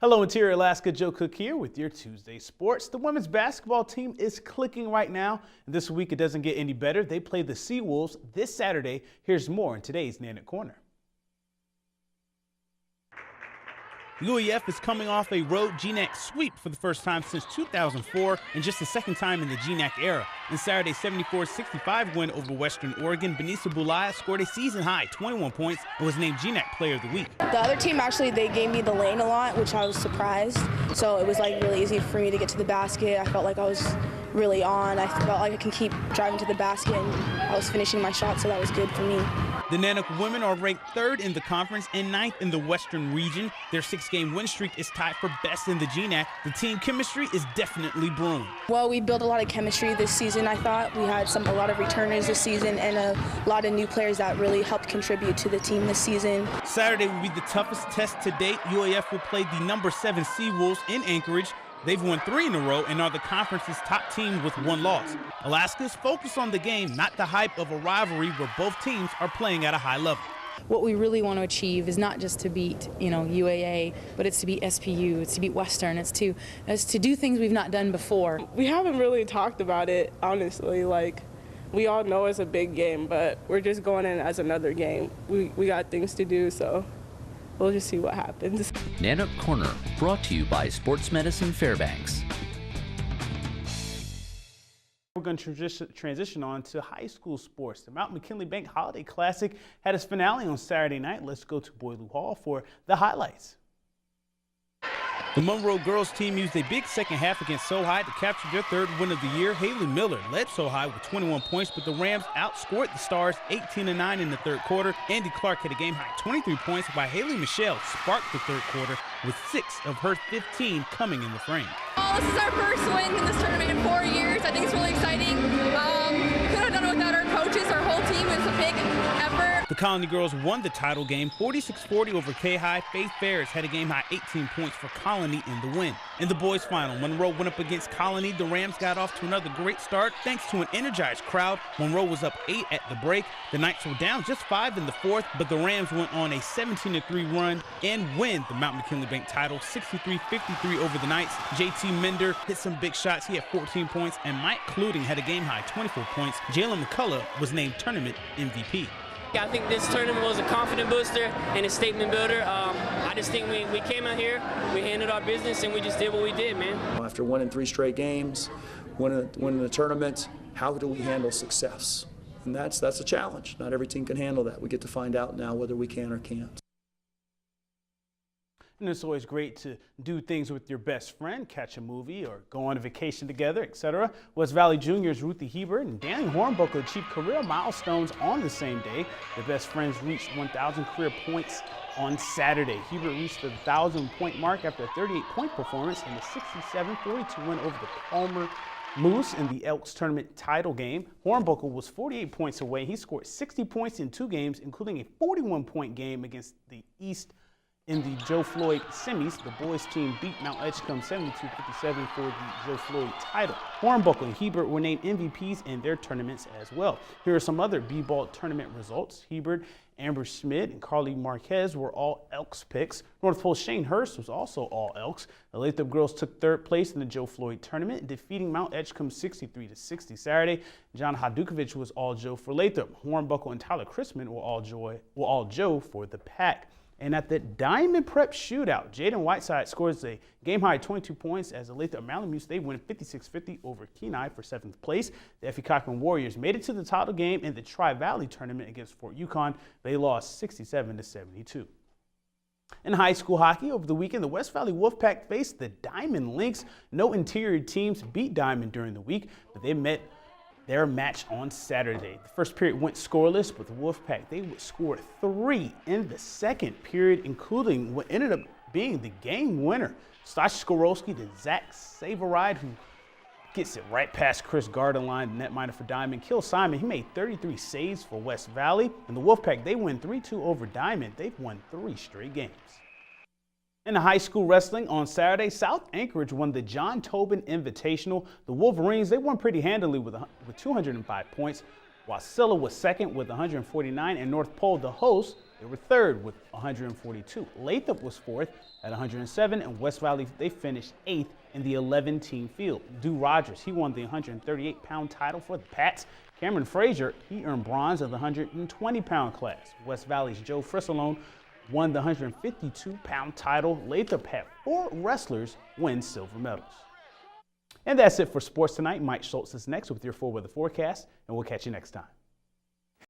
Hello, Interior Alaska. Joe Cook here with your Tuesday Sports. The women's basketball team is clicking right now. This week it doesn't get any better. They play the Seawolves this Saturday. Here's more in today's Nana Corner. UAF is coming off a road GNAC sweep for the first time since 2004 and just the second time in the GNAC era. In Saturday's 74-65 win over Western Oregon, Benisa Bulaya scored a season-high 21 points and was named GNAC Player of the Week. The other team, actually, they gave me the lane a lot, which I was surprised. So it was really easy for me to get to the basket. I felt like I was really on. I felt like I can keep driving to the basket, and I was finishing my shot, so that was good for me. The Nanook women are ranked 3rd in the conference and 9th in the Western region. Their 6-game win streak is tied for best in the GNAC. The team chemistry is definitely brewing. Well, we built a lot of chemistry this season, I thought. We had a lot of returners this season and a lot of new players that really helped contribute to the team this season. Saturday will be the toughest test to date. UAF will play the number 7 Seawolves in Anchorage. They've won 3 in a row and are the conference's top team with 1 loss. Alaska's focused on the game, not the hype of a rivalry where both teams are playing at a high level. What we really want to achieve is not just to beat, UAA, but it's to beat SPU, it's to beat Western, it's to do things we've not done before. We haven't really talked about it, honestly. We all know it's a big game, but we're just going in as another game. We got things to do, so we'll just see what happens. Nanook Corner, brought to you by Sports Medicine Fairbanks. We're going to transition on to high school sports. The Mount McKinley Bank Holiday Classic had its finale on Saturday night. Let's go to Boileau Hall for the highlights. The Monroe girls team used a big second half against Sohai to capture their 3rd win of the year. Haley Miller led Sohai with 21 points, but the Rams outscored the Stars 18-9 in the 3rd quarter. Andy Clark had a game-high 23 points, while Haley Michelle sparked the 3rd quarter with 6 of her 15 coming in the frame. This is our first win in this tournament in 4 years. I think it's really exciting. Could have done it without our coaches, our whole team. It was a big effort. The Colony girls won the title game 46-40 over K-High. Faith Ferris had a game-high 18 points for Colony in the win. In the boys' final, Monroe went up against Colony. The Rams got off to another great start thanks to an energized crowd. Monroe was up 8 at the break. The Knights were down just 5 in the 4th, but the Rams went on a 17-3 run and win the Mount McKinley Bank title 63-53 over the Knights. JT Mender hit some big shots. He had 14 points, and Mike Cluding had a game-high 24 points. Jalen McCullough was named tournament MVP. I think this tournament was a confident booster and a statement builder. I just think we came out here, we handled our business, and we just did what we did, man. After winning 3 straight games, winning the tournament, how do we handle success? And that's a challenge. Not every team can handle that. We get to find out now whether we can or can't. And it's always great to do things with your best friend, catch a movie or go on a vacation together, etc. West Valley Juniors Ruthie Hebert and Danny Hornbuckle achieved career milestones on the same day. Their best friends reached 1,000 career points on Saturday. Hebert reached the 1,000-point mark after a 38-point performance in the 67-42 win over the Palmer Moose in the Elks tournament title game. Hornbuckle was 48 points away. He scored 60 points in 2 games, including a 41-point game against the East in the Joe Floyd semis. The boys team beat Mount Edgecombe 72-57 for the Joe Floyd title. Hornbuckle and Hebert were named MVPs in their tournaments as well. Here are some other B-ball tournament results. Hebert, Amber Schmidt, and Carly Marquez were all Elks picks. North Pole Shane Hurst was also all Elks. The Lathrop girls took 3rd place in the Joe Floyd tournament, defeating Mount Edgecombe 63-60 Saturday. John Hadukovich was all Joe for Lathrop. Hornbuckle and Tyler Chrisman were all Joe for the Pack. And at the Diamond Prep Shootout, Jaden Whiteside scores a game-high 22 points as the Lathrop Malamutes. They win 56-50 over Kenai for 7th place. The Effie Cochran Warriors made it to the title game in the Tri-Valley tournament against Fort Yukon. They lost 67-72. In high school hockey, over the weekend, the West Valley Wolfpack faced the Diamond Lynx. No interior teams beat Diamond during the week, but they met their match on Saturday. The first period went scoreless, but the Wolfpack, they would score 3 in the 2nd period, including what ended up being the game winner. Stash Skorowski to Zach Saveride, who gets it right past Chris Garden line, the netminder for Diamond. Kill Simon, he made 33 saves for West Valley. And the Wolfpack, they win 3-2 over Diamond. They've won 3 straight games. In the high school wrestling on Saturday, South Anchorage won the John Tobin Invitational. The Wolverines, they won pretty handily with 205 points. Wasilla was second with 149, and North Pole, the host, they They were third with 142. Lathrop was fourth at 107, and West Valley, they finished eighth in the 11-team field. Dew Rogers, he won the 138-pound title for the Pats. Cameron Frazier, he earned bronze in the 120-pound class. West Valley's Joe Frissalone won the 152-pound title. Lathrop had 4 wrestlers win silver medals. And that's it for sports tonight. Mike Schultz is next with your 4 weather forecast, and we'll catch you next time.